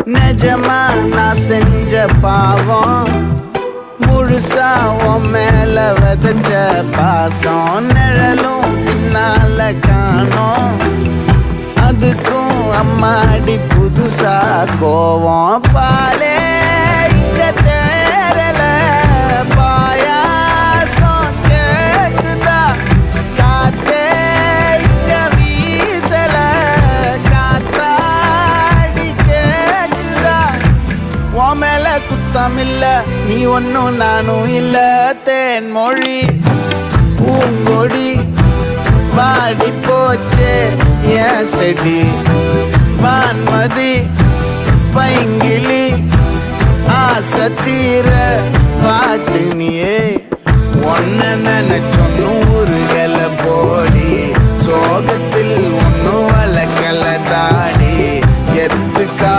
நிஜமா நான் செஞ்ச பாவம் முழுசா உன் மேல விதைச்ச பாசம் நிழலும் பின்னால காணோம் அதுக்கும் அம்மாடி புதுசா கோவம் பாலே இங்க தேரல பாயாசம் கேக்குதா காத்தே இங்க வீசல காத்தாடி கேக்குதா உன் மேல குத்தம் இல்ல நீ ஒன்னும் நானும் இல்ல தேன் மொழி பூங்கொடி பாடி போச்சே என் செடி வான்மதி பைங்கிளி ஆசை தீர பாட்டு நீயே ஒன்ன நினைச்சொன்னு ஊருகளை போடி சோகத்தில்